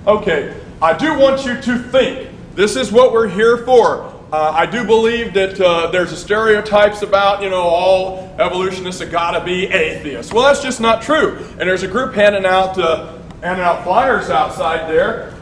Okay, I do want you to think. This is what we're here for. I do believe that there's a stereotypes about, all evolutionists have got to be atheists. Well, that's just not true. And there's a group handing out flyers outside there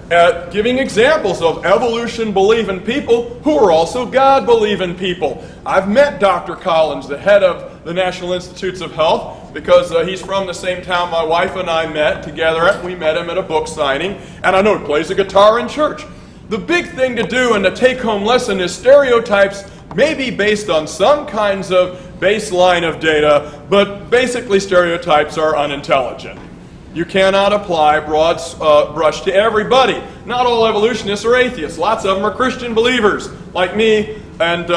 giving examples of evolution-believing people who are also God-believing people. I've met Dr. Collins, the head of the National Institutes of Health, because he's from the same town my wife and I met together at. We met him at a book signing, and I know he plays the guitar in church. The big thing to do and the take-home lesson is stereotypes may be based on some kinds of baseline of data, but basically stereotypes are unintelligent. You cannot apply broad brush to everybody. Not all evolutionists are atheists. Lots of them are Christian believers, like me and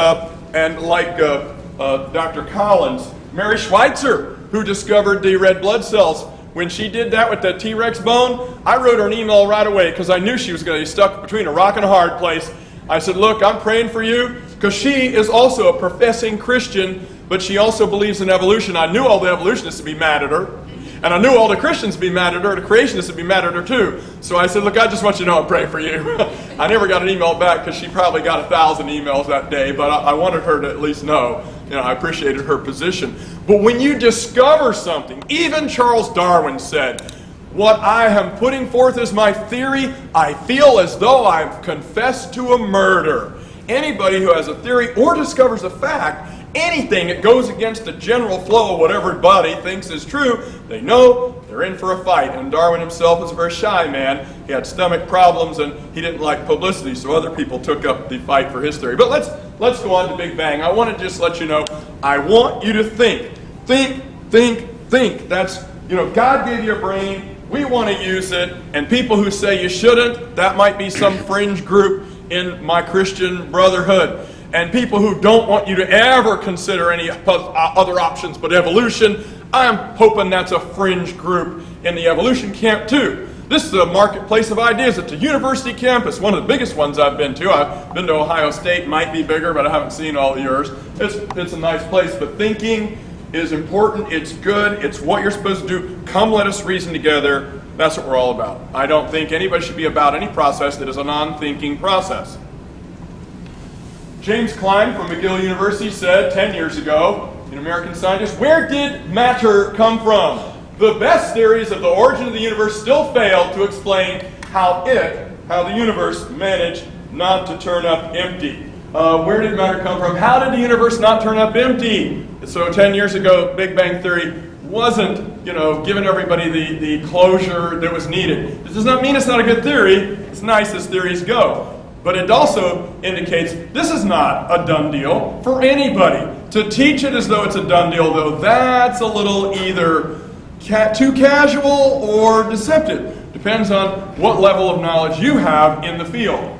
like Dr. Collins. Mary Schweitzer, who discovered the red blood cells, when she did that with that T-Rex bone, I wrote her an email right away because I knew she was going to be stuck between a rock and a hard place. I said, look, I'm praying for you, because she is also a professing Christian, but she also believes in evolution. I knew all the evolutionists would be mad at her. And I knew all the Christians would be mad at her, the creationists would be mad at her too. So I said, look, I just want you to know I'm praying for you. I never got an email back because she probably got 1,000 emails that day, but I wanted her to at least know. I appreciated her position. But when you discover something, even Charles Darwin said, what I am putting forth as my theory, I feel as though I've confessed to a murder. Anybody who has a theory or discovers a fact, anything that goes against the general flow of what everybody thinks is true, they know they're in for a fight. And Darwin himself was a very shy man. He had stomach problems and he didn't like publicity, so other people took up the fight for his theory. But let's go on to Big Bang. I want to just let you know, I want you to think. Think. That's, God gave you a brain. We want to use it. And people who say you shouldn't, that might be some fringe group in my Christian brotherhood. And people who don't want you to ever consider any other options but evolution, I'm hoping that's a fringe group in the evolution camp too. This is a marketplace of ideas at the university campus, one of the biggest ones I've been to. I've been to Ohio State, might be bigger, but I haven't seen all of yours. It's a nice place, but thinking is important, it's good, it's what you're supposed to do. Come let us reason together. That's what we're all about. I don't think anybody should be about any process that is a non-thinking process. James Klein from McGill University said 10 years ago, an American scientist, where did matter come from? The best theories of the origin of the universe still fail to explain how the universe managed not to turn up empty. Where did matter come from? How did the universe not turn up empty? So 10 years ago, Big Bang Theory wasn't, giving everybody the closure that was needed. This does not mean it's not a good theory. It's nice as theories go. But it also indicates this is not a done deal for anybody. To teach it as though it's a done deal, though, that's a little either too casual or deceptive. Depends on what level of knowledge you have in the field.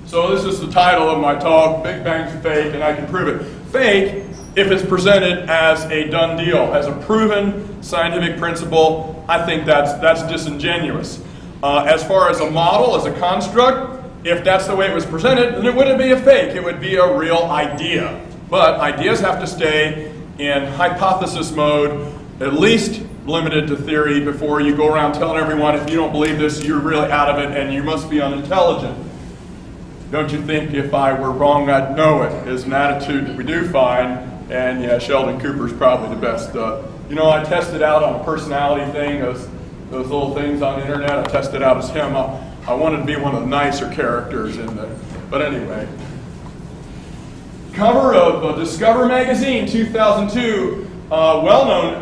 So this is the title of my talk, Big Bang's fake, and I can prove it. Fake if it's presented as a done deal, as a proven scientific principle. I think that's disingenuous. As far as a model, as a construct, if that's the way it was presented, then it wouldn't be a fake. It would be a real idea. But ideas have to stay in hypothesis mode, at least limited to theory, before you go around telling everyone, if you don't believe this, you're really out of it and you must be unintelligent. Don't you think if I were wrong, I'd know it, is an attitude that we do find. And yeah, Sheldon Cooper's probably the best. I tested out on a personality thing, those little things on the internet. I tested out as him. I wanted to be one of the nicer characters in there. But anyway. Cover of Discover magazine, 2002. Well-known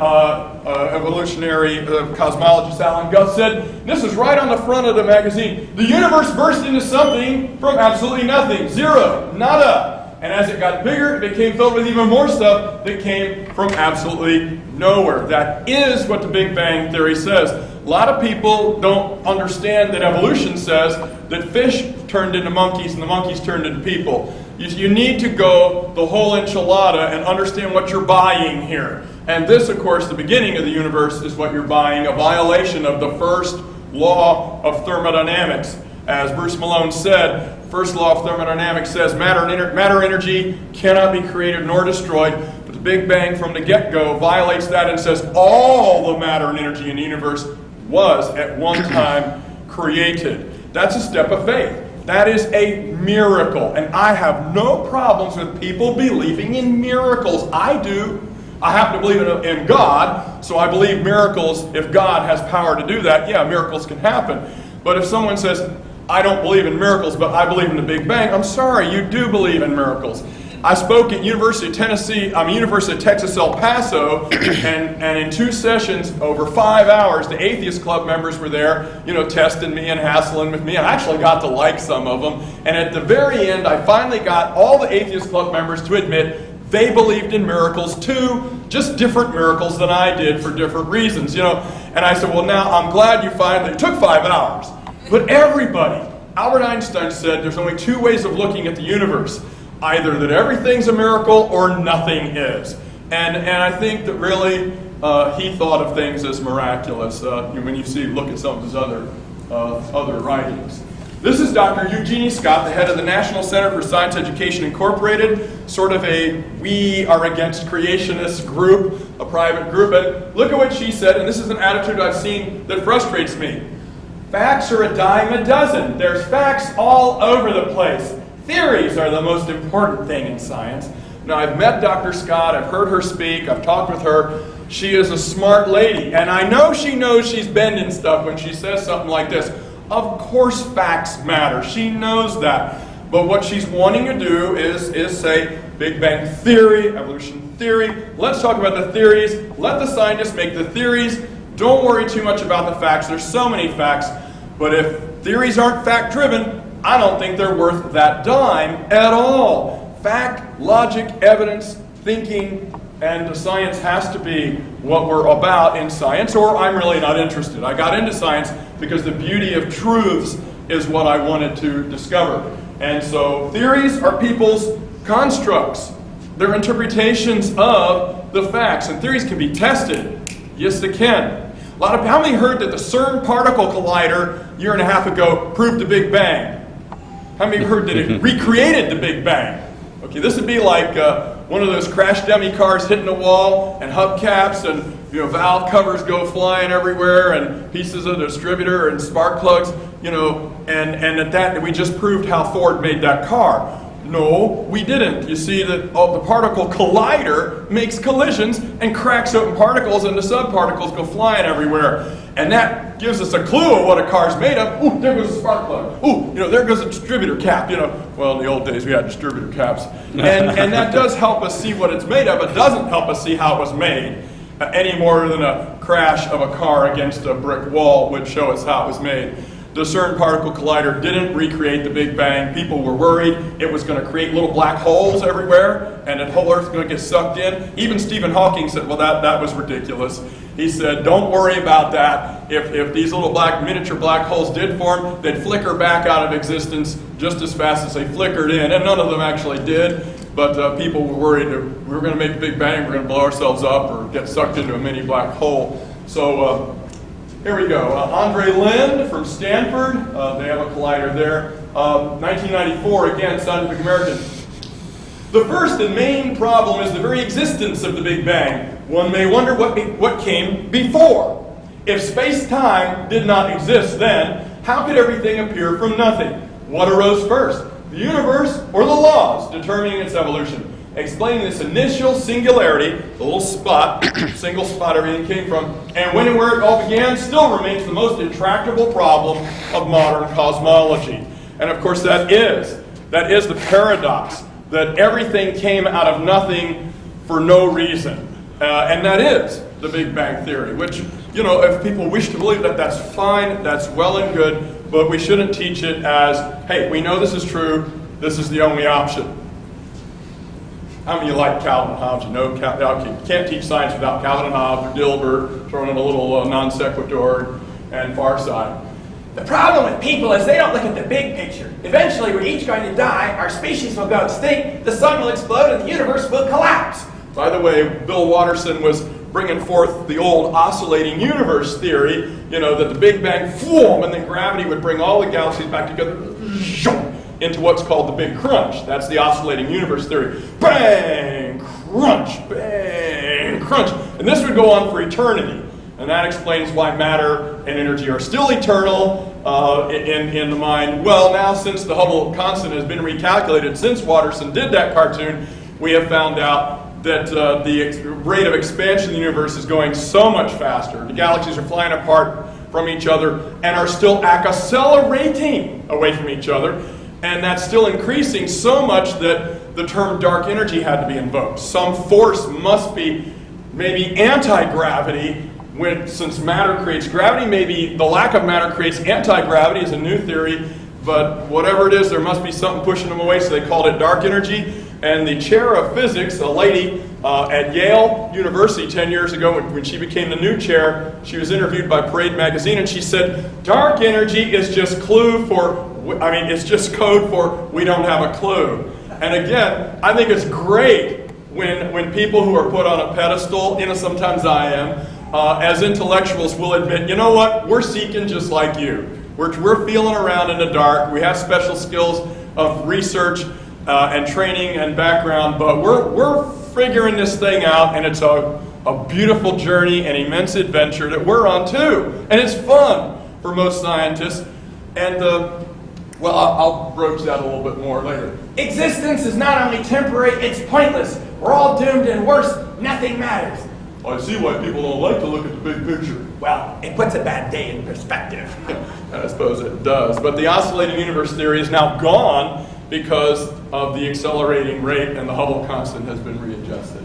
evolutionary cosmologist Alan Guth said, this is right on the front of the magazine, the universe burst into something from absolutely nothing. Zero. Nada. And as it got bigger, it became filled with even more stuff that came from absolutely nowhere. That is what the Big Bang Theory says. A lot of people don't understand that evolution says that fish turned into monkeys and the monkeys turned into people. You need to go the whole enchilada and understand what you're buying here. And this, of course, the beginning of the universe is what you're buying, a violation of the first law of thermodynamics. As Bruce Malone said, first law of thermodynamics says matter energy cannot be created nor destroyed. But the Big Bang from the get-go violates that and says all the matter and energy in the universe was at one time created. That's a step of faith. That is a miracle. And I have no problems with people believing in miracles. I do. I happen to believe in God, so I believe miracles, if God has power to do that, yeah, miracles can happen. But if someone says, I don't believe in miracles, but I believe in the Big Bang, I'm sorry, you do believe in miracles. I spoke at University of Texas, El Paso, and in 2 sessions, over 5 hours, the Atheist Club members were there, testing me and hassling with me. I actually got to like some of them. And at the very end, I finally got all the Atheist Club members to admit they believed in miracles too, just different miracles than I did for different reasons, And I said, well, now I'm glad you finally, it took 5 hours. But everybody, Albert Einstein said there's only 2 ways of looking at the universe. Either that everything's a miracle or nothing is. And I think that really he thought of things as miraculous when you look at some of his other writings. This is Dr. Eugenie Scott, the head of the National Center for Science Education Incorporated, sort of a we are against creationists group, a private group. And look at what she said, and this is an attitude I've seen that frustrates me. Facts are a dime a dozen. There's facts all over the place. Theories are the most important thing in science. Now, I've met Dr. Scott, I've heard her speak, I've talked with her. She is a smart lady, and I know she knows she's bending stuff when she says something like this. Of course facts matter, she knows that. But what she's wanting to do is say, Big Bang theory, evolution theory. Let's talk about the theories. Let the scientists make the theories. Don't worry too much about the facts. There's so many facts. But if theories aren't fact-driven, I don't think they're worth that dime at all. Fact, logic, evidence, thinking, and science has to be what we're about in science, or I'm really not interested. I got into science because the beauty of truths is what I wanted to discover. And so theories are people's constructs. They're interpretations of the facts, and theories can be tested. Yes, they can. How many heard that the CERN particle collider a year and a half ago proved the Big Bang? How many heard that it recreated the Big Bang? Okay, this would be like one of those crash dummy cars hitting a wall, and hubcaps and valve covers go flying everywhere, and pieces of the distributor and spark plugs, and at that we just proved how Ford made that car. No, we didn't. You see that the particle collider makes collisions and cracks open particles, and the subparticles go flying everywhere. And that gives us a clue of what a car's made of. Ooh, there goes a spark plug. Ooh, there goes a distributor cap. Well, in the old days we had distributor caps. And that does help us see what it's made of. It doesn't help us see how it was made any more than a crash of a car against a brick wall would show us how it was made. The CERN particle collider didn't recreate the Big Bang. People were worried it was going to create little black holes everywhere, and the whole Earth's going to get sucked in. Even Stephen Hawking said, well, that was ridiculous. He said, don't worry about that. If these little miniature black holes did form, they'd flicker back out of existence just as fast as they flickered in. And none of them actually did. But people were worried that we were going to make the Big Bang, we're going to blow ourselves up or get sucked into a mini black hole. So here we go. Andre Lind from Stanford, they have a collider there. 1994, again, Scientific American. The first and main problem is the very existence of the Big Bang. One may wonder what came before. If space-time did not exist then, how could everything appear from nothing? What arose first, the universe or the laws determining its evolution? Explaining this initial singularity, the little spot, single spot everything came from, and when and where it all began still remains the most intractable problem of modern cosmology. And of course that is the paradox, that everything came out of nothing for no reason. And that is the Big Bang Theory, which, if people wish to believe that, that's fine, that's well and good, but we shouldn't teach it as, hey, we know this is true, this is the only option. How many of you like Calvin and Hobbes? You can't teach science without Calvin and Hobbes or Dilbert, throwing in a little non sequitur, and Far Side. The problem with people is they don't look at the big picture. Eventually, we're each going to die, our species will go extinct, the sun will explode, and the universe will collapse. By the way, Bill Watterson was bringing forth the old oscillating universe theory, that the Big Bang, and then gravity would bring all the galaxies back together, into what's called the Big Crunch. That's the oscillating universe theory. Bang, crunch, bang, crunch. And this would go on for eternity. And And that explains why matter and energy are still eternal in the mind. Well, now since the Hubble constant has been recalculated, since Watterson did that cartoon, we have found out that the rate of expansion of the universe is going so much faster. The galaxies are flying apart from each other and are still accelerating away from each other. And that's still increasing so much that the term dark energy had to be invoked. Some force must be maybe anti-gravity. Since matter creates gravity, maybe the lack of matter creates anti-gravity is a new theory, but whatever it is, there must be something pushing them away, so they called it dark energy. And the chair of physics, a lady at Yale University 10 years ago, when she became the new chair, she was interviewed by Parade magazine, and she said, dark energy is just it's just code for we don't have a clue. And again, I think it's great when people who are put on a pedestal, sometimes I am, as intellectuals will admit, you know what, we're seeking just like you. We're feeling around in the dark. We have special skills of research and training and background, but we're figuring this thing out, and it's a beautiful journey, an immense adventure that we're on too. And it's fun for most scientists. And well, I'll broach that a little bit more later. Existence is not only temporary, it's pointless. We're all doomed, and worse, nothing matters. I see why people don't like to look at the big picture. Well, it puts a bad day in perspective. I suppose it does. But the oscillating universe theory is now gone because of the accelerating rate, and the Hubble constant has been readjusted.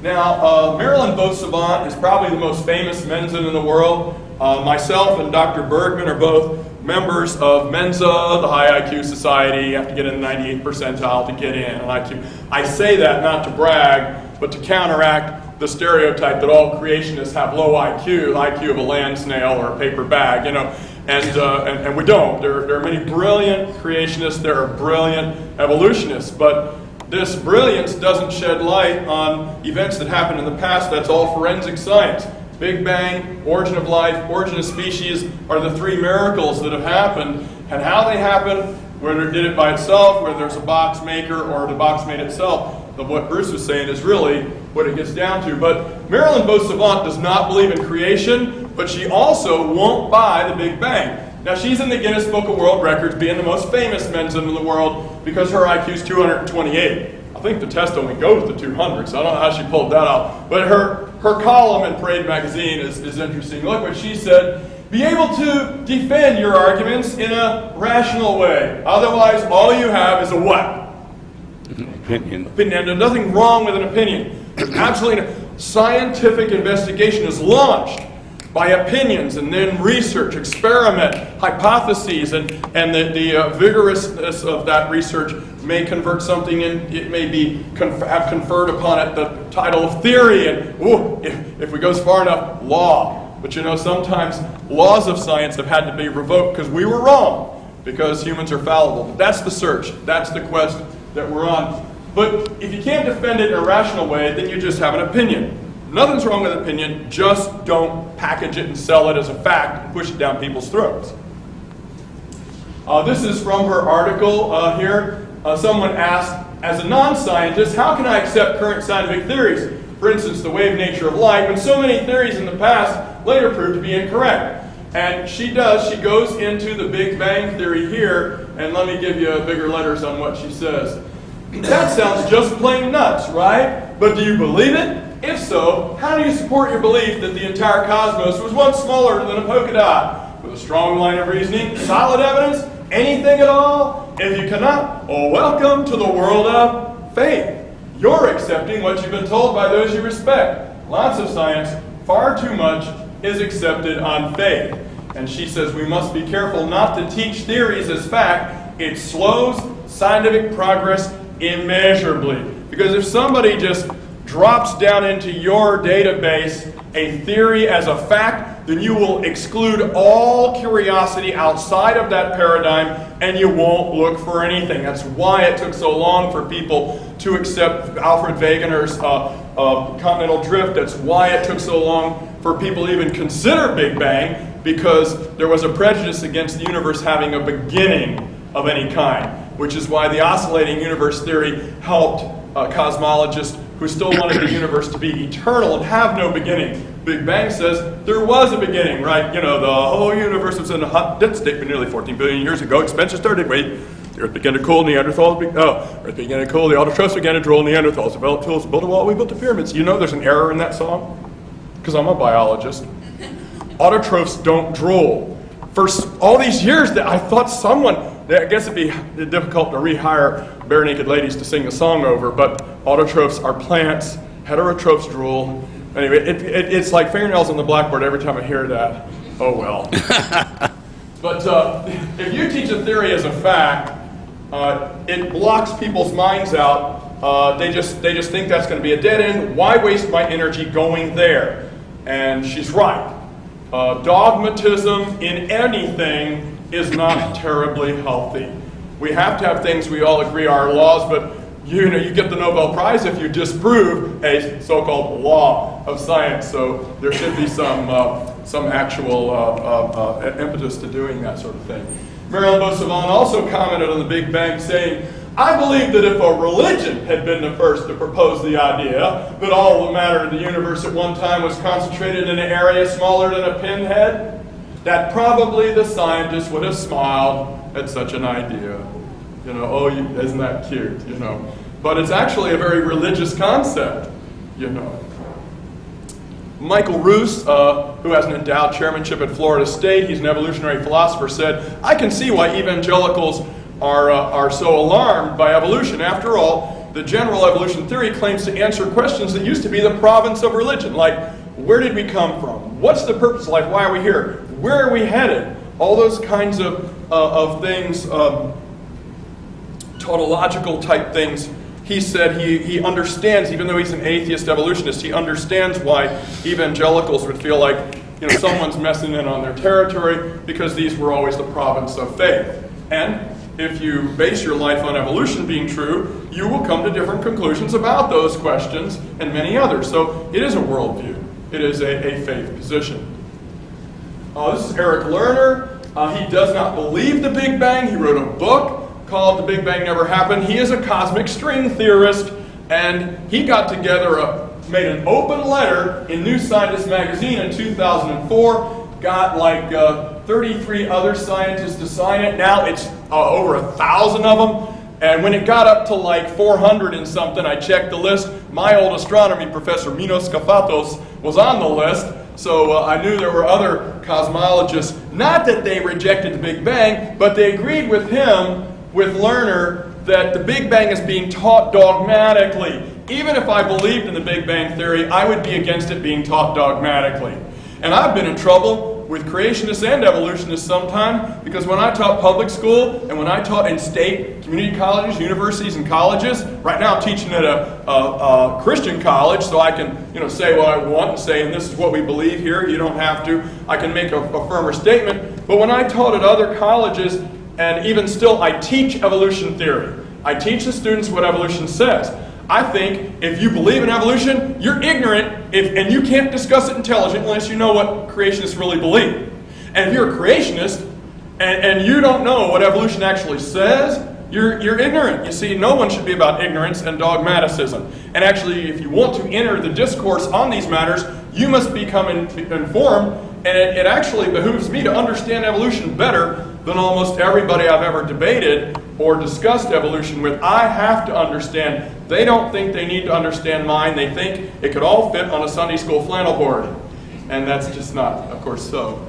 Now, Marilyn Beausavant is probably the most famous Mensa in the world. Myself and Dr. Bergman are both members of Mensa, the high IQ society. You have to get in the 98th percentile to get in an IQ. I say that not to brag, but to counteract the stereotype that all creationists have low IQ, the IQ of a land snail or a paper bag, and we don't. There are many brilliant creationists, there are brilliant evolutionists, but this brilliance doesn't shed light on events that happened in the past. That's all forensic science. Big Bang, origin of life, origin of species are the three miracles that have happened, and how they happened, whether it did it by itself, whether there's a box maker or the box made itself, what Bruce was saying is really what it gets down to. But Marilyn Beausavant does not believe in creation, but she also won't buy the Big Bang. Now, she's in the Guinness Book of World Records, being the most famous Mensa in the world because her IQ is 228. I think the test only goes to 200, so I don't know how she pulled that out. But her column in Parade magazine is interesting. Look what she said. Be able to defend your arguments in a rational way. Otherwise, all you have is a what? Opinion. There's nothing wrong with an opinion. Absolutely no. Scientific investigation is launched by opinions and then research, experiment, hypotheses, and the vigorousness of that research may convert something in, it may be have conferred upon it the title of theory, and if we go far enough, law. But sometimes laws of science have had to be revoked because we were wrong, because humans are fallible. That's the search, that's the quest that we're on. But if you can't defend it in a rational way, then you just have an opinion. Nothing's wrong with opinion, just don't package it and sell it as a fact and push it down people's throats. This is from her article here. Someone asked, as a non-scientist, how can I accept current scientific theories? For instance, the wave nature of light, when so many theories in the past later proved to be incorrect. And she goes into the Big Bang theory here, and let me give you bigger letters on what she says. That sounds just plain nuts, right? But do you believe it? If so, how do you support your belief that the entire cosmos was once smaller than a polka dot? With a strong line of reasoning, solid evidence, anything at all? If you cannot, welcome to the world of faith. You're accepting what you've been told by those you respect. Lots of science, far too much, is accepted on faith. And she says we must be careful not to teach theories as fact. It slows scientific progress immeasurably. Because if somebody just drops down into your database a theory as a fact, then you will exclude all curiosity outside of that paradigm, and you won't look for anything. That's why it took so long for people to accept Alfred Wegener's continental drift. That's why it took so long for people to even consider Big Bang, because there was a prejudice against the universe having a beginning of any kind, which is why the oscillating universe theory helped cosmologists who still wanted the universe to be eternal and have no beginning. Big Bang says there was a beginning, right? You know, the whole universe was in a hot dead state for nearly 14 billion years ago. Expansion started, wait. The Earth began to cool, Neanderthals, Earth began to cool, the autotrophs began to drool, Neanderthals developed tools, built a wall, we built the pyramids. You know there's an error in that song? Because I'm a biologist. Autotrophs don't drool. For all these years that I thought someone, I guess it'd be difficult to rehire bare naked ladies to sing a song over, but autotrophs are plants, heterotrophs drool. Anyway, it's like fingernails on the blackboard every time I hear that. Oh well. But if you teach a theory as a fact, it blocks people's minds out. They just think that's going to be a dead end. Why waste my energy going there? And she's right. Dogmatism in anything is not terribly healthy. We have to have things we all agree are laws, but you get the Nobel Prize if you disprove a so-called law of science. So there should be some actual impetus to doing that sort of thing. Marilyn Beausoleil also commented on the Big Bang saying, I believe that if a religion had been the first to propose the idea that all the matter in the universe at one time was concentrated in an area smaller than a pinhead, that probably the scientists would have smiled at such an idea. You know, oh, isn't that cute, you know. But it's actually a very religious concept, you know. Michael Roos, who has an endowed chairmanship at Florida State, he's an evolutionary philosopher, said, I can see why evangelicals are so alarmed by evolution. After all, the general evolution theory claims to answer questions that used to be the province of religion, like where did we come from? What's the purpose of life? Why are we here? Where are we headed? All those kinds of things, tautological type things. He said he understands, even though he's an atheist evolutionist, he understands why evangelicals would feel like someone's messing in on their territory because these were always the province of faith. And if you base your life on evolution being true, you will come to different conclusions about those questions and many others. So it is a worldview. It is a faith position. This is Eric Lerner. He does not believe the Big Bang. He wrote a book called The Big Bang Never Happened. He is a cosmic string theorist, and he got together, made an open letter in New Scientist magazine in 2004, got like 33 other scientists to sign it. Now it's over 1,000 of them. And when it got up to like 400 and something, I checked the list. My old astronomy professor, Minos Kafatos, was on the list. So I knew there were other cosmologists. Not that they rejected the Big Bang, but they agreed with him, with Lerner, that the Big Bang is being taught dogmatically. Even if I believed in the Big Bang theory, I would be against it being taught dogmatically. And I've been in trouble with creationists and evolutionists sometime, because when I taught public school and when I taught in state community colleges, universities, and colleges, right now I'm teaching at a Christian college, so I can say what I want and say, and this is what we believe here. You don't have to. I can make a firmer statement. But when I taught at other colleges, and even still I teach evolution theory, I teach the students what evolution says. I think if you believe in evolution, you're ignorant, and you can't discuss it intelligently unless you know what creationists really believe. And if you're a creationist and you don't know what evolution actually says, you're ignorant. You see, no one should be about ignorance and dogmaticism. And actually, if you want to enter the discourse on these matters, you must become informed. And it actually behooves me to understand evolution better than almost everybody I've ever debated or discussed evolution with. I have to understand. They don't think they need to understand mine. They think it could all fit on a Sunday school flannel board. And that's just not, of course, so.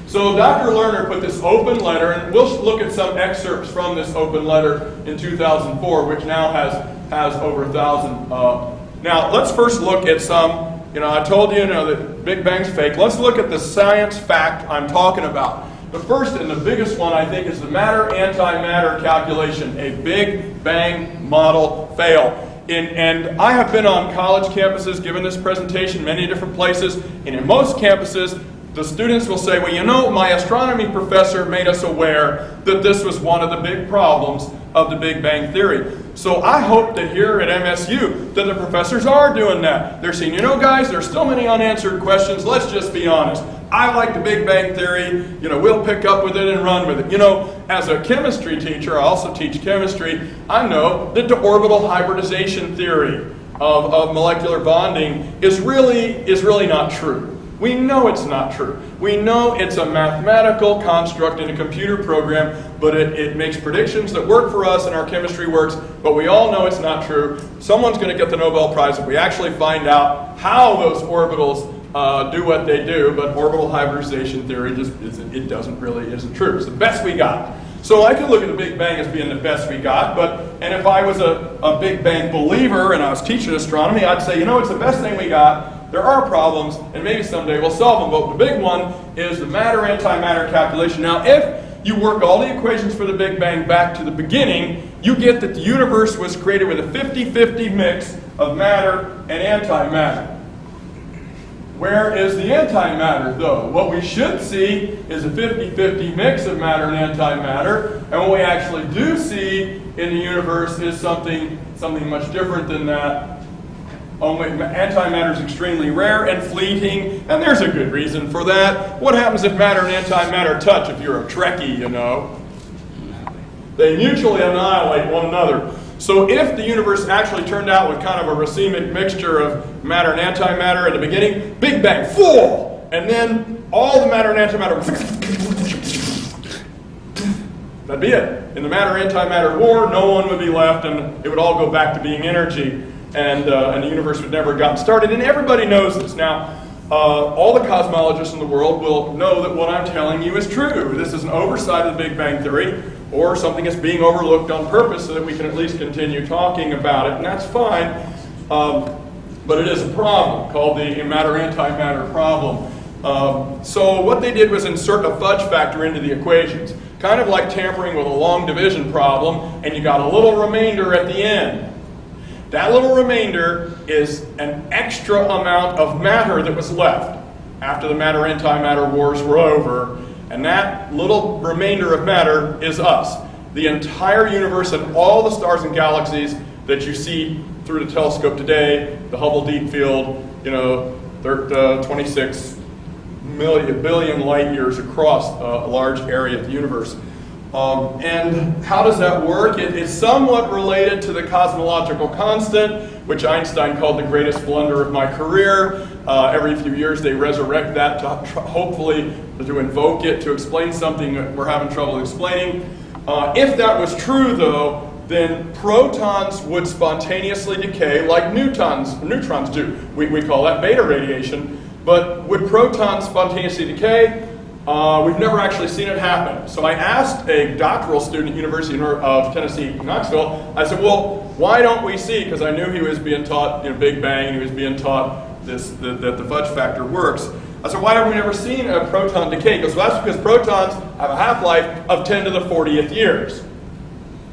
So Dr. Lerner put this open letter, and we'll look at some excerpts from this open letter in 2004, which now has over 1,000. Now, let's first look at some, I told you, that Big Bang's fake. Let's look at the science fact I'm talking about. The first and the biggest one, I think, is the matter-antimatter calculation, a Big Bang model fail. And I have been on college campuses, given this presentation, many different places, and in most campuses, the students will say, well, my astronomy professor made us aware that this was one of the big problems of the Big Bang theory. So I hope that here at MSU that the professors are doing that. They're saying, guys, there's still many unanswered questions. Let's just be honest. I like the Big Bang theory. We'll pick up with it and run with it. As a chemistry teacher, I also teach chemistry. I know that the orbital hybridization theory of molecular bonding is really not true. We know it's not true. We know it's a mathematical construct in a computer program, but it makes predictions that work for us and our chemistry works, but we all know it's not true. Someone's going to get the Nobel Prize if we actually find out how those orbitals do what they do, but orbital hybridization theory just isn't true. It's the best we got. So I could look at the Big Bang as being the best we got, and if I was a Big Bang believer and I was teaching astronomy, I'd say, it's the best thing we got. There are problems, and maybe someday we'll solve them, but the big one is the matter-antimatter calculation. Now, if you work all the equations for the Big Bang back to the beginning, you get that the universe was created with a 50-50 mix of matter and antimatter. Where is the antimatter, though? What we should see is a 50-50 mix of matter and antimatter, and what we actually do see in the universe is something much different than that. Only antimatter is extremely rare and fleeting, and there's a good reason for that. What happens if matter and antimatter touch if you're a Trekkie, They mutually annihilate one another. So if the universe actually turned out with kind of a racemic mixture of matter and antimatter at the beginning, Big Bang, full! And then all the matter and antimatter, that'd be it. In the matter-antimatter war, no one would be left, and it would all go back to being energy. And the universe would never have gotten started, and everybody knows this. Now, all the cosmologists in the world will know that what I'm telling you is true. This is an oversight of the Big Bang Theory, or something that's being overlooked on purpose so that we can at least continue talking about it, and that's fine. But it is a problem called the matter-antimatter problem. So what they did was insert a fudge factor into the equations, kind of like tampering with a long division problem, and you got a little remainder at the end. That little remainder is an extra amount of matter that was left after the matter-antimatter wars were over, and that little remainder of matter is us. The entire universe and all the stars and galaxies that you see through the telescope today, the Hubble Deep Field, 26 billion light years across a large area of the universe. And how does that work? It is somewhat related to the cosmological constant, which Einstein called the greatest blunder of my career. Every few years they resurrect that to hopefully to invoke it to explain something that we're having trouble explaining. If that was true, though, then protons would spontaneously decay like neutrons do. We call that beta radiation. But would protons spontaneously decay? We've never actually seen it happen. So I asked a doctoral student at University of Tennessee, Knoxville, I said, well, why don't we see, because I knew he was being taught Big Bang, and he was being taught that the fudge factor works. I said, why have we never seen a proton decay? He goes, well, that's because protons have a half-life of 10 to the 40th years.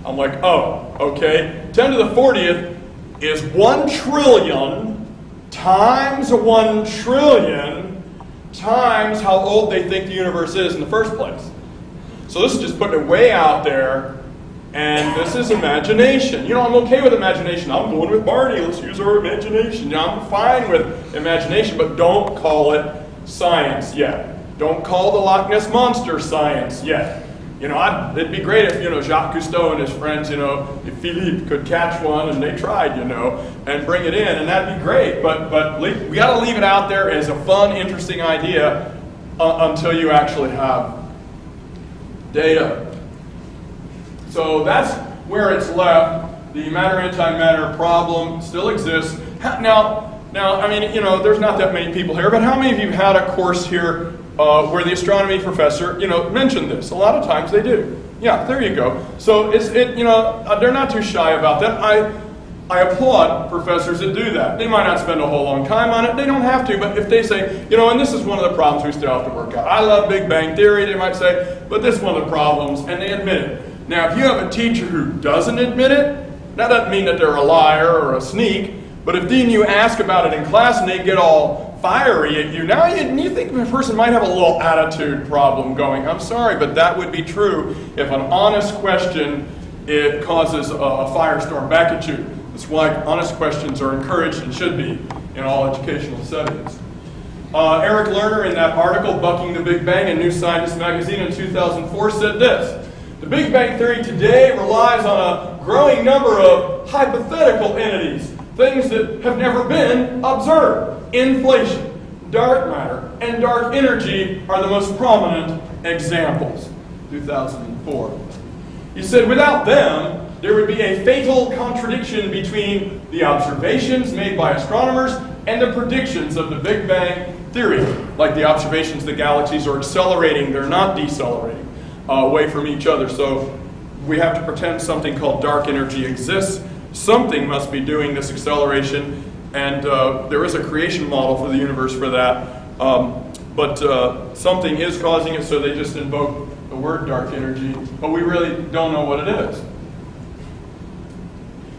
I'm like, oh, okay. 10 to the 40th is 1 trillion times 1 trillion times how old they think the universe is in the first place. So this is just putting it way out there, and this is imagination. I'm okay with imagination. I'm going with Barney. Let's use our imagination. I'm fine with imagination, but don't call it science yet. Don't call the Loch Ness Monster science yet. It'd be great if, Jacques Cousteau and his friends, if Philippe could catch one, and they tried, and bring it in, and that'd be great. But we got to leave it out there as a fun, interesting idea until you actually have data. So that's where it's left. The matter-antimatter problem still exists. Now, I mean, there's not that many people here, but how many of you had a course here where the astronomy professor, mentioned this? A lot of times they do. Yeah, there you go. So they're not too shy about that. I applaud professors that do that. They might not spend a whole long time on it. They don't have to, but if they say, and this is one of the problems we still have to work out. I love Big Bang Theory, they might say, but this is one of the problems, and they admit it. Now, if you have a teacher who doesn't admit it, that doesn't mean that they're a liar or a sneak, but if then you ask about it in class and they get all fiery at you, now you think the person might have a little attitude problem going. I'm sorry, but that would be true if an honest question, it causes a firestorm back at you. That's why honest questions are encouraged and should be in all educational settings. Eric Lerner, in that article, Bucking the Big Bang, in New Scientist magazine in 2004, said this: the Big Bang Theory today relies on a growing number of hypothetical entities things that have never been observed. Inflation, dark matter, and dark energy are the most prominent examples. 2004. He said, without them, there would be a fatal contradiction between the observations made by astronomers and the predictions of the Big Bang theory. Like the observations, the galaxies are accelerating, they're not decelerating away from each other. So we have to pretend something called dark energy exists. Something must be doing this acceleration, and there is a creation model for the universe for that. But something is causing it, so they just invoke the word dark energy, but we really don't know what it is.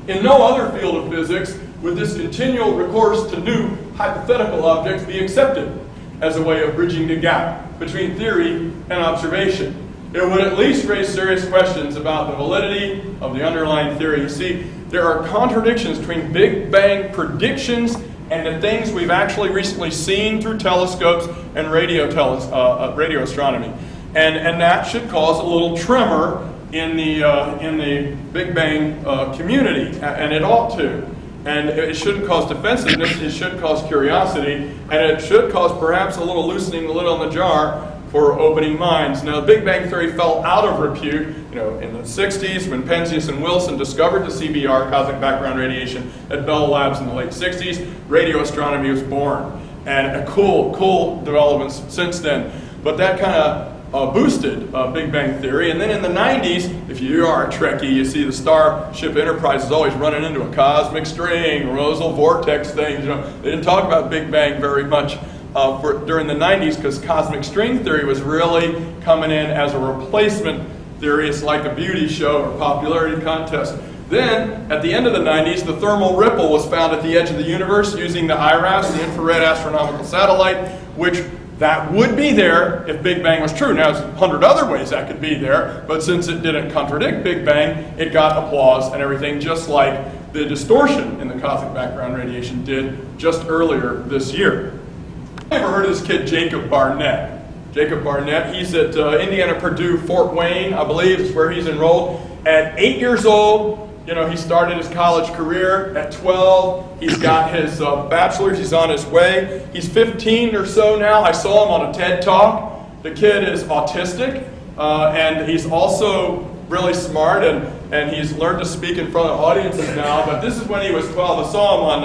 In no other field of physics would this continual recourse to new hypothetical objects be accepted as a way of bridging the gap between theory and observation. It would at least raise serious questions about the validity of the underlying theory. You see, there are contradictions between Big Bang predictions and the things we've actually recently seen through telescopes and radio astronomy. And that should cause a little tremor in the Big Bang community, and it ought to. And it shouldn't cause defensiveness, it should cause curiosity, and it should cause perhaps a little loosening the lid on the jar for opening minds. Now, the Big Bang Theory fell out of repute, in the 60s when Penzias and Wilson discovered the CBR, cosmic background radiation, at Bell Labs in the late 60s. Radio astronomy was born, and a cool developments since then. But that kind of boosted Big Bang Theory. And then in the 90s, if you are a Trekkie, you see the Starship Enterprise is always running into a cosmic string, Rosal vortex things. They didn't talk about Big Bang very much during the 90s because cosmic string theory was really coming in as a replacement theory. It's like a beauty show or popularity contest. Then, at the end of the 90s, the thermal ripple was found at the edge of the universe using the IRAS, the Infrared Astronomical Satellite, which that would be there if Big Bang was true. Now, there's 100 other ways that could be there, but since it didn't contradict Big Bang, it got applause and everything, just like the distortion in the cosmic background radiation did just earlier this year. Ever heard of this kid, Jacob Barnett? Jacob Barnett, he's at Indiana Purdue Fort Wayne, I believe is where he's enrolled. At 8 years old, he started his college career. At 12, he's got his bachelor's, he's on his way. He's 15 or so now. I saw him on a TED Talk. The kid is autistic, and he's also really smart, and he's learned to speak in front of audiences now, but this is when he was 12. I saw him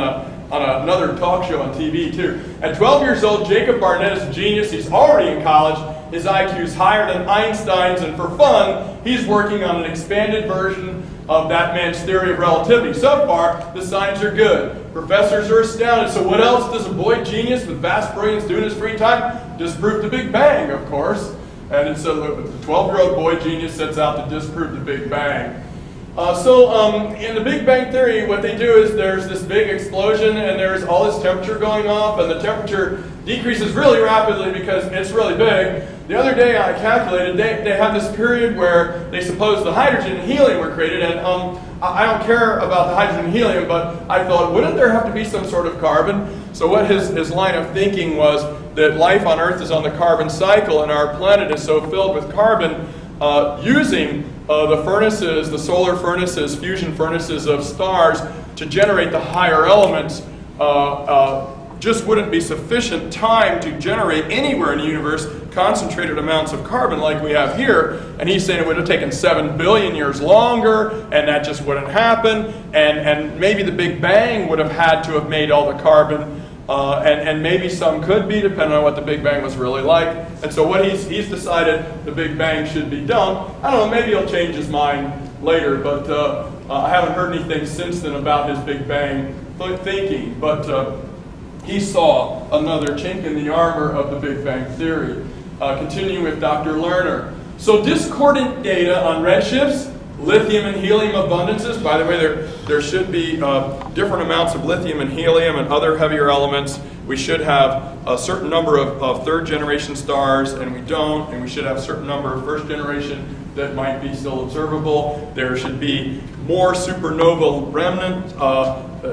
on another talk show on TV too. At 12 years old, Jacob Barnett is a genius. He's already in college. His IQ is higher than Einstein's, and for fun, he's working on an expanded version of that man's theory of relativity. So far, the signs are good. Professors are astounded. So what else does a boy genius with vast brilliance do in his free time? Disprove the Big Bang, of course. And so the 12-year-old boy genius sets out to disprove the Big Bang. In the Big Bang Theory, what they do is there's this big explosion and there's all this temperature going off, and the temperature decreases really rapidly because it's really big. The other day I calculated they have this period where they suppose the hydrogen and helium were created, and I don't care about the hydrogen and helium, but I thought, wouldn't there have to be some sort of carbon? So what his line of thinking was that life on Earth is on the carbon cycle, and our planet is so filled with carbon, using the furnaces, the solar furnaces, fusion furnaces of stars to generate the higher elements just wouldn't be sufficient time to generate anywhere in the universe concentrated amounts of carbon like we have here. And he's saying it would have taken 7 billion years longer, and that just wouldn't happen. And maybe the Big Bang would have had to have made all the carbon, and maybe some could be, depending on what the Big Bang was really like. And so what he's decided the Big Bang should be done. I don't know, maybe he'll change his mind later, but I haven't heard anything since then about his Big Bang thinking. But he saw another chink in the armor of the Big Bang Theory. Continuing with Dr. Lerner. So discordant data on redshifts, lithium and helium abundances. By the way, there should be different amounts of lithium and helium and other heavier elements. We should have a certain number of third-generation stars, and we don't. And we should have a certain number of first-generation that might be still observable. There should be more supernova remnant,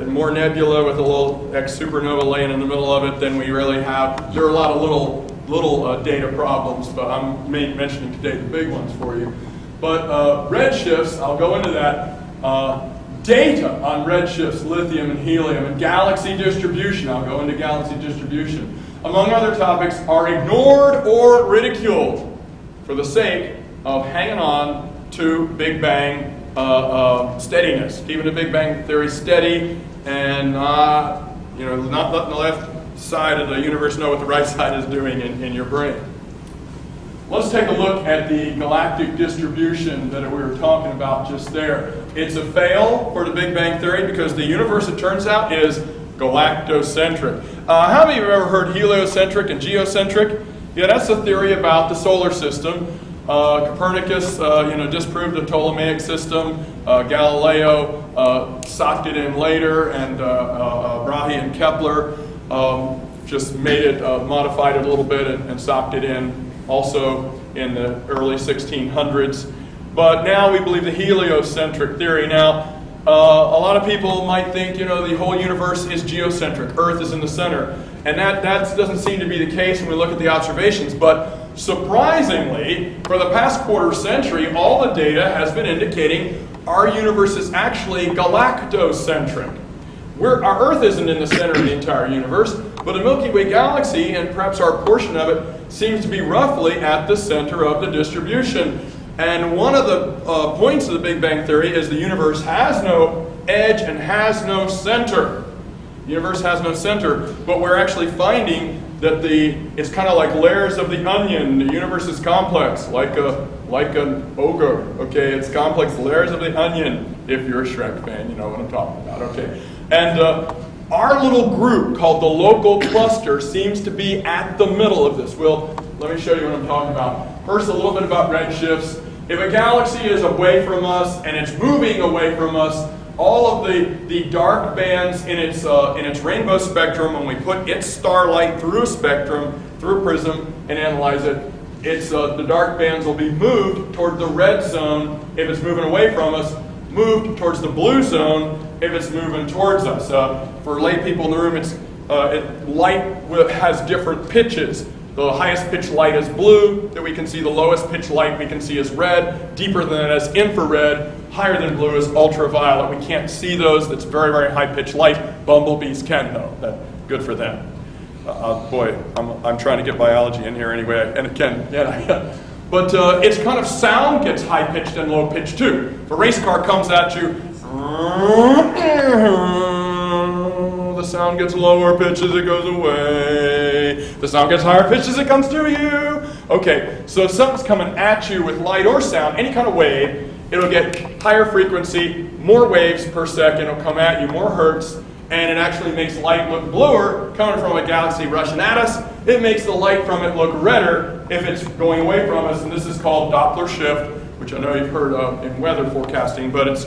more nebula with a little ex-supernova laying in the middle of it than we really have. There are a lot of little data problems, but I'm mentioning today the big ones for you. But redshifts, I'll go into that. data on redshifts, lithium and helium, and galaxy distribution, I'll go into galaxy distribution, among other topics, are ignored or ridiculed for the sake of hanging on to Big Bang steadiness, keeping the Big Bang theory steady and not letting the left side of the universe know what the right side is doing in your brain. Let's take a look at the galactic distribution that we were talking about just there. It's a fail for the Big Bang theory because the universe, it turns out, is galactocentric. How many of you have ever heard heliocentric and geocentric? Yeah, that's a theory about the solar system. Copernicus, disproved the Ptolemaic system. Galileo socked it in later, and Brahe and Kepler just made it, modified it a little bit, and socked it in also in the early 1600s. But now we believe the heliocentric theory. Now, a lot of people might think, the whole universe is geocentric. Earth is in the center. And that doesn't seem to be the case when we look at the observations. But surprisingly, for the past quarter century, all the data has been indicating our universe is actually galactocentric. Our Earth isn't in the center of the entire universe, but the Milky Way galaxy, and perhaps our portion of it, seems to be roughly at the center of the distribution. And one of the points of the Big Bang theory is the universe has no edge and has no center. The universe has no center, but we're actually finding that it's kind of like layers of the onion. The universe is complex, like an ogre. Okay, it's complex layers of the onion. If you're a Shrek fan, you know what I'm talking about. Okay, and our little group called the local cluster seems to be at the middle of this. Well, let me show you what I'm talking about. First, a little bit about redshifts. If a galaxy is away from us and it's moving away from us, all of the dark bands in its rainbow spectrum, when we put its starlight through a spectrum, through a prism, and analyze it, the dark bands will be moved toward the red zone if it's moving away from us, moved towards the blue zone if it's moving towards us. For lay people in the room, light has different pitches. The highest pitch light is blue that we can see. The lowest pitch light we can see is red. Deeper than that is infrared. Higher than blue is ultraviolet. We can't see those. That's very, very high pitch light. Bumblebees can, though. That's good for them. Boy, I'm trying to get biology in here anyway, and it can. Yeah. But it's kind of sound gets high pitched and low pitched too. If a race car comes at you, the sound gets lower pitch as it goes away. The sound gets higher pitch as it comes to you. Okay, so if something's coming at you with light or sound, any kind of wave, it'll get higher frequency, more waves per second, it'll come at you, more hertz, and it actually makes light look bluer coming from a galaxy rushing at us. It makes the light from it look redder if it's going away from us, and this is called Doppler shift, which I know you've heard of in weather forecasting, but it's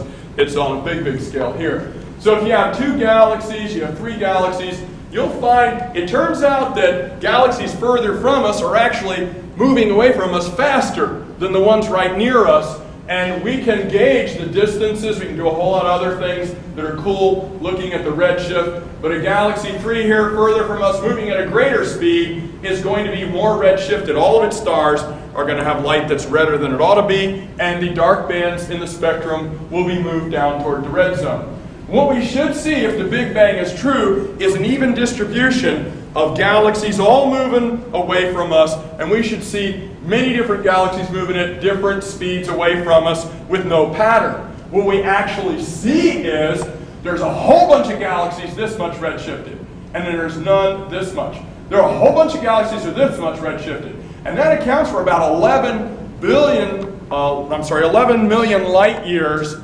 on a big, big scale here. So if you have 2 galaxies, you have 3 galaxies, you'll find it turns out that galaxies further from us are actually moving away from us faster than the ones right near us. And we can gauge the distances. We can do a whole lot of other things that are cool looking at the redshift. But a galaxy 3 here further from us moving at a greater speed is going to be more redshifted. All of its stars are going to have light that's redder than it ought to be. And the dark bands in the spectrum will be moved down toward the red zone. What we should see, if the Big Bang is true, is an even distribution of galaxies all moving away from us, and we should see many different galaxies moving at different speeds away from us with no pattern. What we actually see is there's a whole bunch of galaxies this much redshifted, and then there's none this much. There are a whole bunch of galaxies that are this much redshifted, and that accounts for about 11 million light years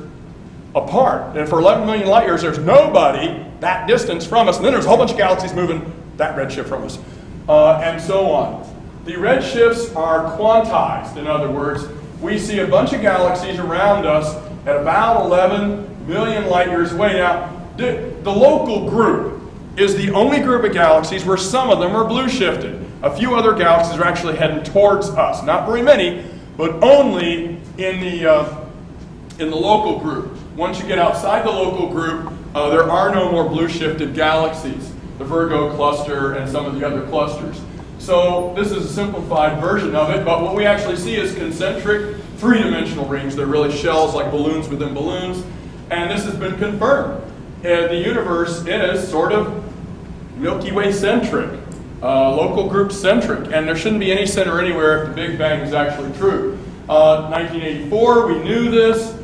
apart. And for 11 million light years, there's nobody that distance from us. And then there's a whole bunch of galaxies moving that redshift from us. And so on. The redshifts are quantized. In other words, we see a bunch of galaxies around us at about 11 million light years away. Now, the local group is the only group of galaxies where some of them are blue shifted. A few other galaxies are actually heading towards us. Not very many, but only in the local group. Once you get outside the local group, there are no more blue-shifted galaxies, the Virgo cluster and some of the other clusters. So this is a simplified version of it, but what we actually see is concentric, three-dimensional rings. They're really shells like balloons within balloons, And this has been confirmed. The universe is sort of Milky Way centric, local group centric, and there shouldn't be any center anywhere if the Big Bang is actually true. 1984, we knew this.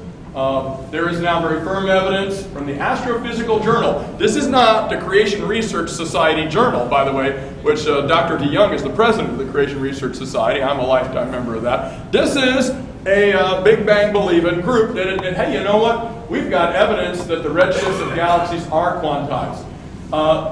There is now very firm evidence from the Astrophysical Journal. This is not the Creation Research Society Journal, by the way, which Dr. DeYoung is the president of the Creation Research Society. I'm a lifetime member of that. This is a Big Bang believing group that admit, hey, you know what? We've got evidence that the redshifts of galaxies are quantized.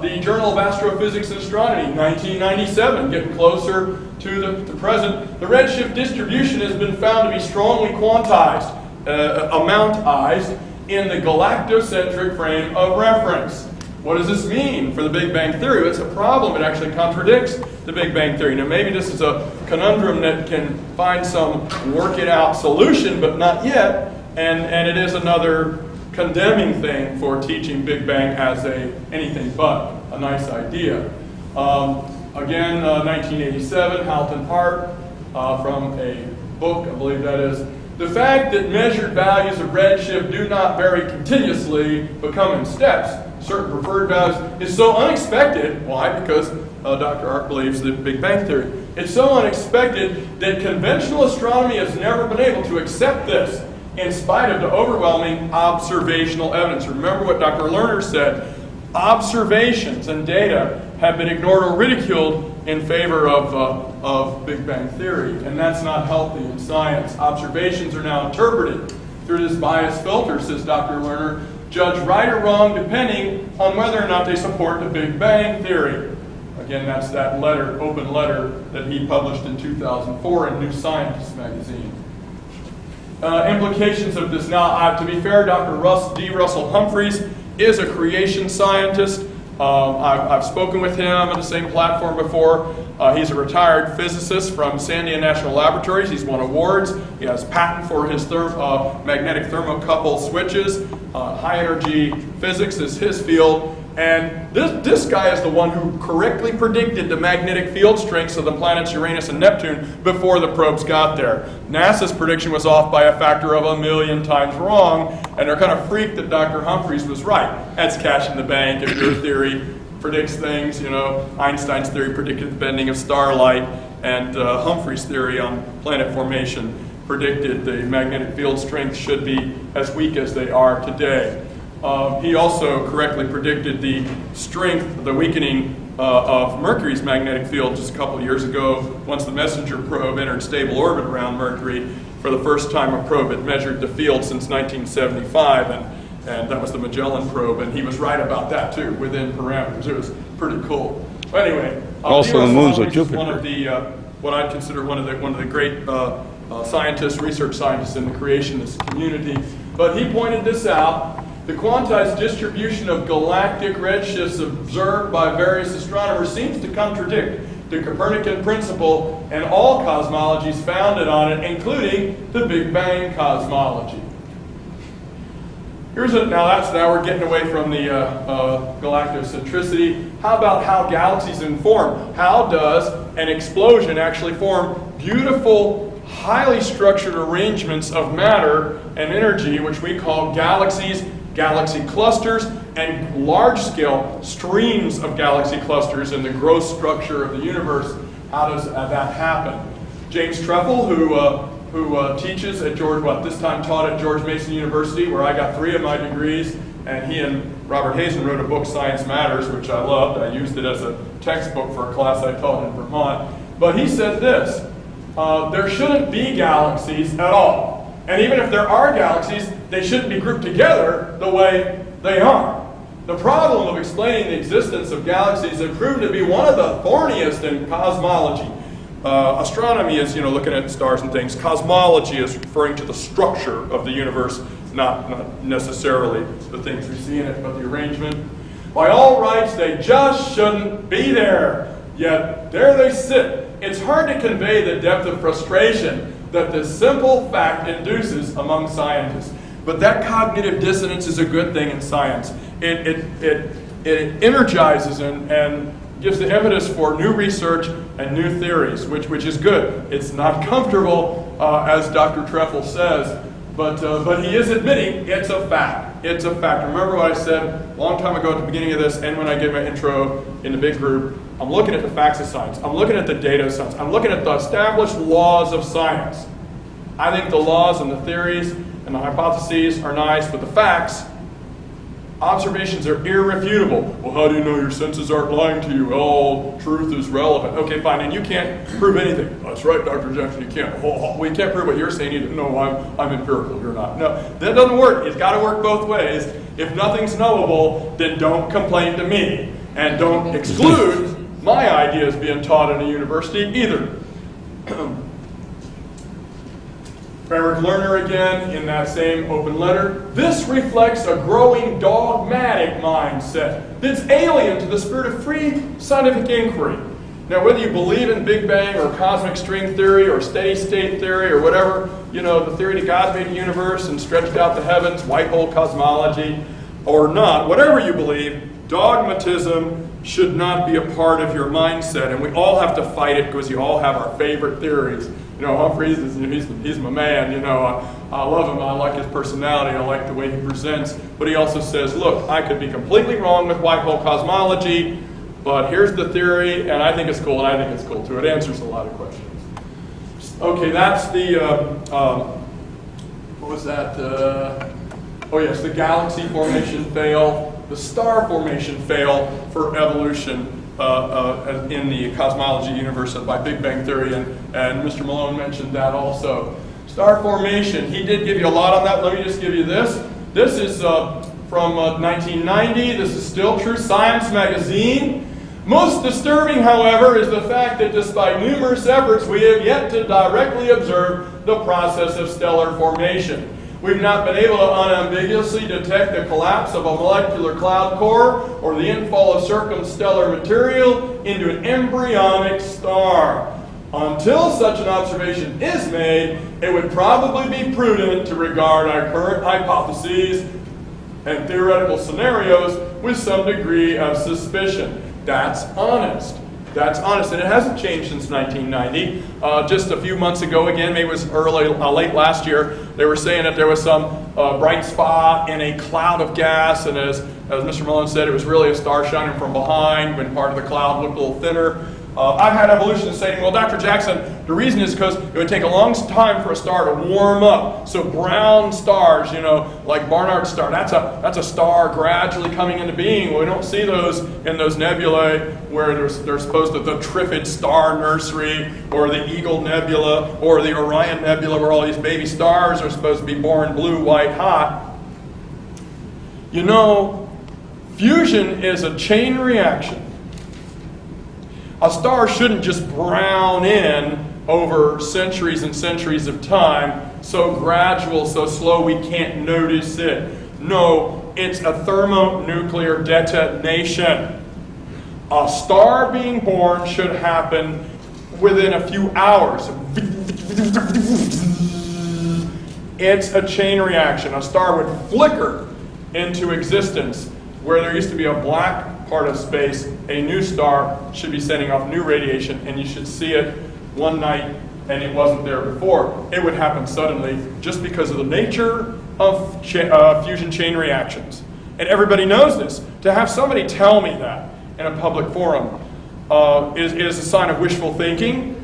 The Journal of Astrophysics and Astronomy, 1997, getting closer to the present. The redshift distribution has been found to be strongly quantized, amountized, in the galactocentric frame of reference. What does this mean for the Big Bang Theory? It's a problem. It actually contradicts the Big Bang Theory. Now, maybe this is a conundrum that can find some work-it-out solution, but not yet. And it is another condemning thing for teaching Big Bang as anything but a nice idea. Again, 1987, Halton Hart, from a book, I believe that is, the fact that measured values of redshift do not vary continuously but come in steps, certain preferred values, is so unexpected. Why? Because Dr. Hart believes the Big Bang Theory. It's so unexpected that conventional astronomy has never been able to accept this in spite of the overwhelming observational evidence. Remember what Dr. Lerner said. Observations and data have been ignored or ridiculed in favor of Big Bang Theory, and that's not healthy in science. Observations are now interpreted through this bias filter, says Dr. Lerner, judged right or wrong depending on whether or not they support the Big Bang Theory. Again, that's that letter, open letter, that he published in 2004 in New Scientist magazine. Implications of this. Now, to be fair, Dr. D. Russell Humphreys is a creation scientist. I've spoken with him on the same platform before. He's a retired physicist from Sandia National Laboratories. He's won awards. He has patent for his magnetic thermocouple switches. High energy physics is his field. And this guy is the one who correctly predicted the magnetic field strengths of the planets Uranus and Neptune before the probes got there. NASA's prediction was off by a factor of 1,000,000 times wrong, and they're kind of freaked that Dr. Humphreys was right. That's cash in the bank if your theory predicts things. You know, Einstein's theory predicted the bending of starlight, and Humphreys' theory on planet formation predicted the magnetic field strength should be as weak as they are today. He also correctly predicted the strength, the weakening of Mercury's magnetic field just a couple of years ago. Once the MESSENGER probe entered stable orbit around Mercury, for the first time a probe had measured the field since 1975, and that was the Magellan probe, and he was right about that too, within parameters. It was pretty cool. But anyway, also the moons of Jupiter. One of the what I'd consider one of the great scientists, research scientists in the creationist community. But he pointed this out. The quantized distribution of galactic redshifts observed by various astronomers seems to contradict the Copernican principle and all cosmologies founded on it, including the Big Bang cosmology. Now we're getting away from the galactocentricity. How about how galaxies form? How does an explosion actually form beautiful, highly structured arrangements of matter and energy, which we call galaxies, galaxy clusters, and large-scale streams of galaxy clusters in the gross structure of the universe? How does that happen? James Trefil, who teaches at taught at George Mason University, where I got 3 of my degrees, and he and Robert Hazen wrote a book, Science Matters, which I loved. I used it as a textbook for a class I taught in Vermont. But he said this, there shouldn't be galaxies at all. And even if there are galaxies, they shouldn't be grouped together the way they are. The problem of explaining the existence of galaxies has proven to be one of the thorniest in cosmology. Astronomy is, looking at stars and things. Cosmology is referring to the structure of the universe, not necessarily the things we see in it, but the arrangement. By all rights, they just shouldn't be there. Yet, there they sit. It's hard to convey the depth of frustration that this simple fact induces among scientists. But that cognitive dissonance is a good thing in science. It energizes and gives the impetus for new research and new theories, which is good. It's not comfortable, as Dr. Trefil says, but he is admitting it's a fact. It's a fact. Remember what I said a long time ago at the beginning of this, and when I gave my intro in the big group, I'm looking at the facts of science. I'm looking at the data of science. I'm looking at the established laws of science. I think the laws and the theories and the hypotheses are nice, but the facts, observations are irrefutable. Well, how do you know your senses aren't lying to you? All truth is relevant. Okay, fine, and you can't prove anything. That's right, Dr. Jackson, you can't. We can't prove what you're saying either. No, I'm empirical, you're not. No, that doesn't work. It's got to work both ways. If nothing's knowable, then don't complain to me. And don't exclude my ideas being taught in a university either. Eric Lerner again in that same open letter. This reflects a growing dogmatic mindset that's alien to the spirit of free scientific inquiry. Now, whether you believe in Big Bang or cosmic string theory or steady state theory or whatever, you know, the theory that God made the universe and stretched out the heavens, white hole cosmology, or not, whatever you believe, dogmatism should not be a part of your mindset, and we all have to fight it because you all have our favorite theories. You know, Humphreys, he's my man, you know, I love him, I like his personality, I like the way he presents, but he also says, look, I could be completely wrong with white hole cosmology, but here's the theory, and I think it's cool, and I think it's cool too. It answers a lot of questions. Okay, that's the, what was that? Oh yes, the galaxy formation fail, the star formation fail for evolution in the cosmology universe by Big Bang Theory, and Mr. Malone mentioned that also. Star formation, he did give you a lot on that. Let me just give you this. This is from 1990. This is still true, Science magazine. Most disturbing, however, is the fact that despite numerous efforts, we have yet to directly observe the process of stellar formation. We've not been able to unambiguously detect the collapse of a molecular cloud core or the infall of circumstellar material into an embryonic star. Until such an observation is made, it would probably be prudent to regard our current hypotheses and theoretical scenarios with some degree of suspicion. That's honest. That's honest, and it hasn't changed since 1990. Just a few months ago, again, maybe it was late last year, they were saying that there was some bright spot in a cloud of gas, and as Mr. Malone said, it was really a star shining from behind when part of the cloud looked a little thinner. I've had evolutionists saying, well, Dr. Jackson, the reason is because it would take a long time for a star to warm up. So brown stars, you know, like Barnard's star, that's a star gradually coming into being. Well, we don't see those in those nebulae where they're supposed to, the Trifid Star Nursery, or the Eagle Nebula, or the Orion Nebula, where all these baby stars are supposed to be born blue, white, hot. You know, fusion is a chain reaction. A star shouldn't just brown in over centuries and centuries of time, so gradual, so slow we can't notice it. No, it's a thermonuclear detonation. A star being born should happen within a few hours. It's a chain reaction. A star would flicker into existence where there used to be a black part of space. A new star should be sending off new radiation, and you should see it one night and it wasn't there before. It would happen suddenly just because of the nature of fusion chain reactions. And everybody knows this. To have somebody tell me that in a public forum is a sign of wishful thinking,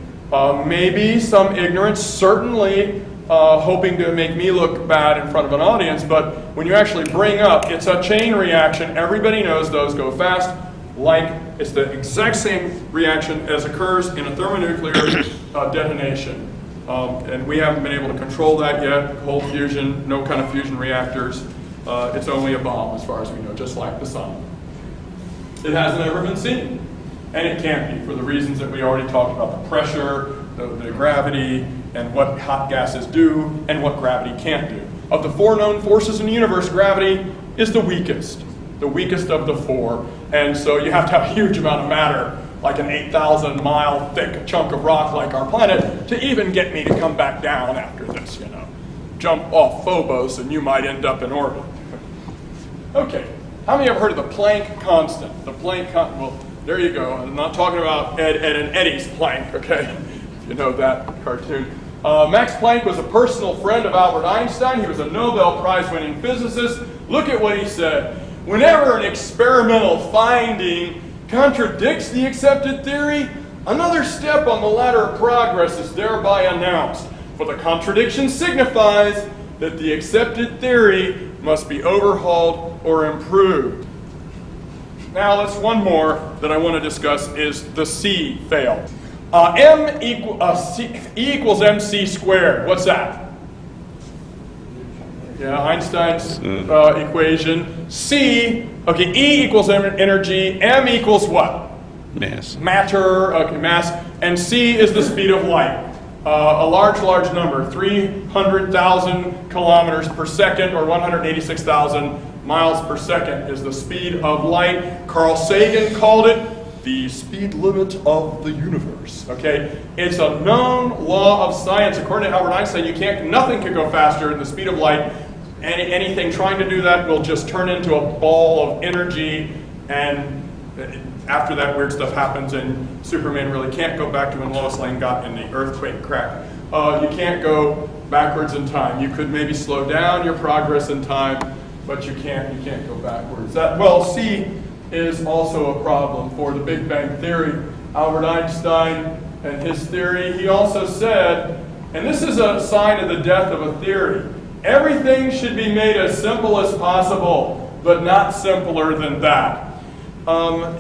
maybe some ignorance, certainly hoping to make me look bad in front of an audience, but when you actually bring up, it's a chain reaction, everybody knows those go fast, like it's the exact same reaction as occurs in a thermonuclear detonation. And we haven't been able to control that yet, cold fusion, no kind of fusion reactors. It's only a bomb as far as we know, just like the sun. It hasn't ever been seen, and it can't be for the reasons that we already talked about, the pressure, the gravity, and what hot gases do, and what gravity can't do. Of the four known forces in the universe, gravity is the weakest of the four. And so you have to have a huge amount of matter, like an 8,000 mile thick chunk of rock like our planet, to even get me to come back down after this, you know. Jump off Phobos and you might end up in orbit. Okay, how many have heard of the Planck constant? The Planck constant, well, there you go. I'm not talking about Ed and Eddie's Planck, okay? If you know that cartoon. Max Planck was a personal friend of Albert Einstein. He was a Nobel Prize-winning physicist, Look at what he said. Whenever an experimental finding contradicts the accepted theory, another step on the ladder of progress is thereby announced. For the contradiction signifies that the accepted theory must be overhauled or improved. Now, let's one more that I want to discuss is the C fail. E equals mc squared. What's that? Yeah, Einstein's equation. C, okay, E equals energy, M equals what? Mass. Matter, okay, mass, and C is the speed of light. A large number, 300,000 kilometers per second, or 186,000 miles per second is the speed of light. Carl Sagan called it the speed limit of the universe. Okay, it's a known law of science. According to Albert Einstein, nothing can go faster than the speed of light. Anything trying to do that will just turn into a ball of energy, and after that weird stuff happens, and Superman really can't go back to when Lois Lane got in the earthquake crack. You can't go backwards in time. You could maybe slow down your progress in time, but you can't go backwards. C is also a problem for the Big Bang Theory. Albert Einstein and his theory, he also said, and this is a sign of the death of a theory, everything should be made as simple as possible, but not simpler than that.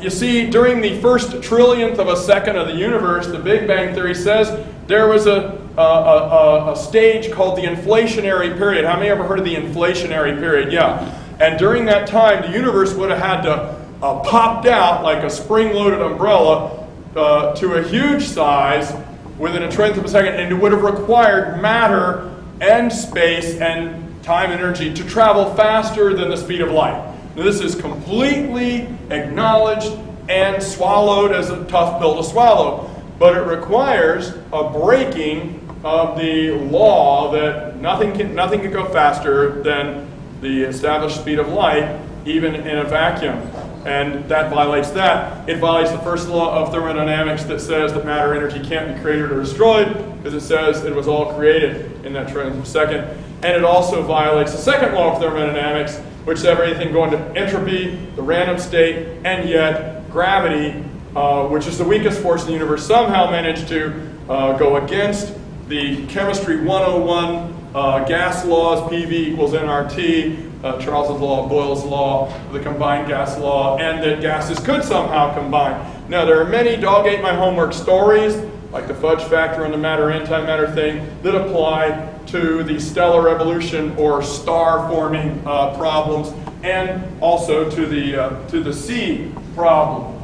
You see, during the first trillionth of a second of the universe, the Big Bang Theory says there was a stage called the inflationary period. How many ever heard of the inflationary period? Yeah. And during that time, the universe would have had to popped out like a spring-loaded umbrella to a huge size within a trillionth of a second, and it would have required matter and space and time and energy to travel faster than the speed of light. Now, this is completely acknowledged and swallowed as a tough pill to swallow, but it requires a breaking of the law that nothing can go faster than the established speed of light, even in a vacuum. And that violates that. It violates the first law of thermodynamics that says that matter and energy can't be created or destroyed, because it says it was all created in that trillionth of a second. And it also violates the second law of thermodynamics, which says everything going to entropy, the random state, and yet gravity, which is the weakest force in the universe, somehow managed to go against the chemistry 101 gas laws, PV equals nRT, Charles's law, Boyle's law, the combined gas law, and that gases could somehow combine. Now, there are many dog ate my homework stories, like the fudge factor and the matter-antimatter thing, that apply to the stellar evolution or star forming problems, and also to the C problem.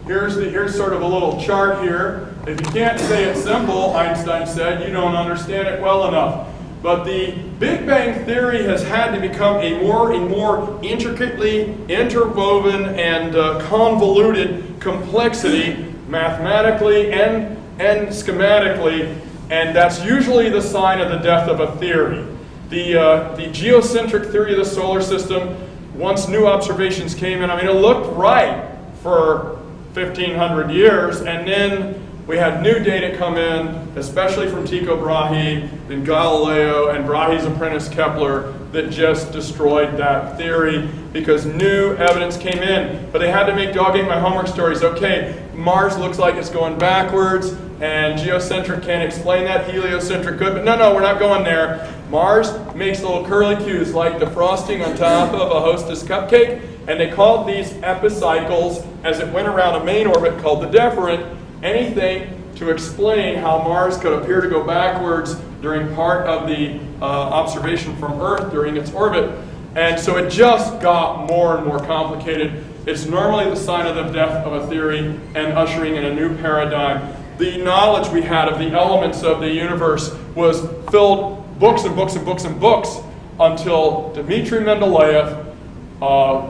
Here's sort of a little chart here. If you can't say it simple, Einstein said, you don't understand it well enough. But the Big Bang Theory has had to become a more and more intricately interwoven and convoluted complexity, mathematically and schematically, and that's usually the sign of the death of a theory. The geocentric theory of the solar system, once new observations came in, it looked right for 1,500 years, and then we had new data come in, especially from Tycho Brahe, then Galileo, and Brahe's apprentice Kepler, that just destroyed that theory because new evidence came in. But they had to make dog-eat-my-homework stories. Okay, Mars looks like it's going backwards, and geocentric can't explain that, heliocentric could, but no, we're not going there. Mars makes little curlicues like the frosting on top of a Hostess cupcake, and they called these epicycles, as it went around a main orbit called the deferent, anything to explain how Mars could appear to go backwards during part of the observation from Earth during its orbit. And so it just got more and more complicated. It's normally the sign of the death of a theory and ushering in a new paradigm. The knowledge we had of the elements of the universe was filled books and books and books and books until Dmitri Mendeleev,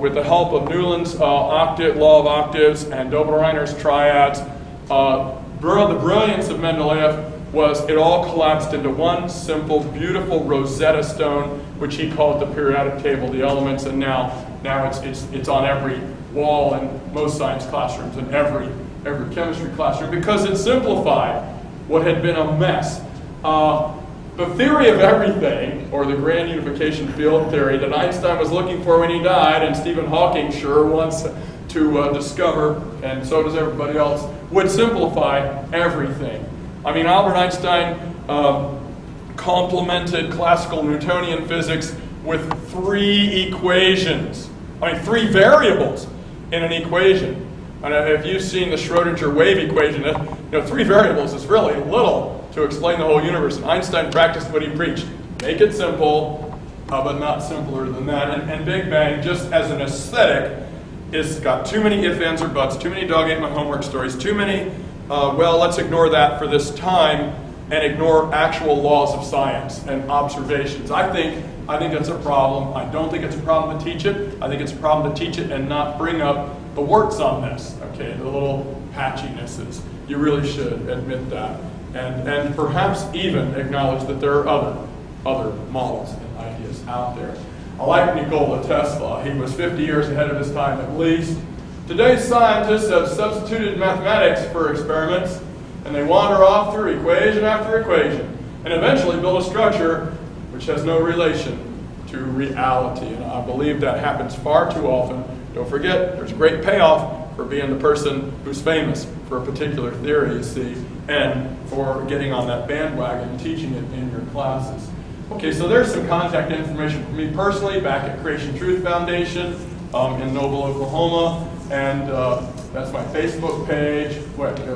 with the help of Newland's law of octaves and Dobereiner's triads, the brilliance of Mendeleev was it all collapsed into one simple, beautiful Rosetta Stone, which he called the periodic table, the elements, and now it's on every wall in most science classrooms and every chemistry classroom because it simplified what had been a mess. The theory of everything, or the grand unification field theory that Einstein was looking for when he died, and Stephen Hawking sure wants to discover, and so does everybody else, would simplify everything. I mean, Albert Einstein complemented classical Newtonian physics with 3 equations. I mean, 3 variables in an equation. And if you've seen the Schrodinger wave equation, 3 variables is really little to explain the whole universe. And Einstein practiced what he preached. Make it simple, but not simpler than that. And Big Bang, just as an aesthetic, it's got too many ifs, ands, or buts, too many dog ate my homework stories, too many, well, let's ignore that for this time and ignore actual laws of science and observations. I think that's a problem. I don't think it's a problem to teach it. I think it's a problem to teach it and not bring up the warts on this, okay, the little patchinesses. You really should admit that. And perhaps even acknowledge that there are other models and ideas out there. I like Nikola Tesla. He was 50 years ahead of his time at least. Today's scientists have substituted mathematics for experiments, and they wander off through equation after equation, and eventually build a structure which has no relation to reality. And I believe that happens far too often. Don't forget, there's a great payoff for being the person who's famous for a particular theory, you see, and for getting on that bandwagon and teaching it in your classes. Okay, so there's some contact information for me personally back at Creation Truth Foundation in Noble, Oklahoma, and that's my Facebook page.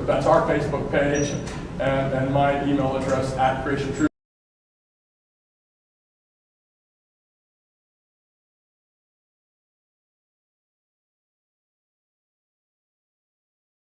That's our Facebook page, and my email address at Creation Truth.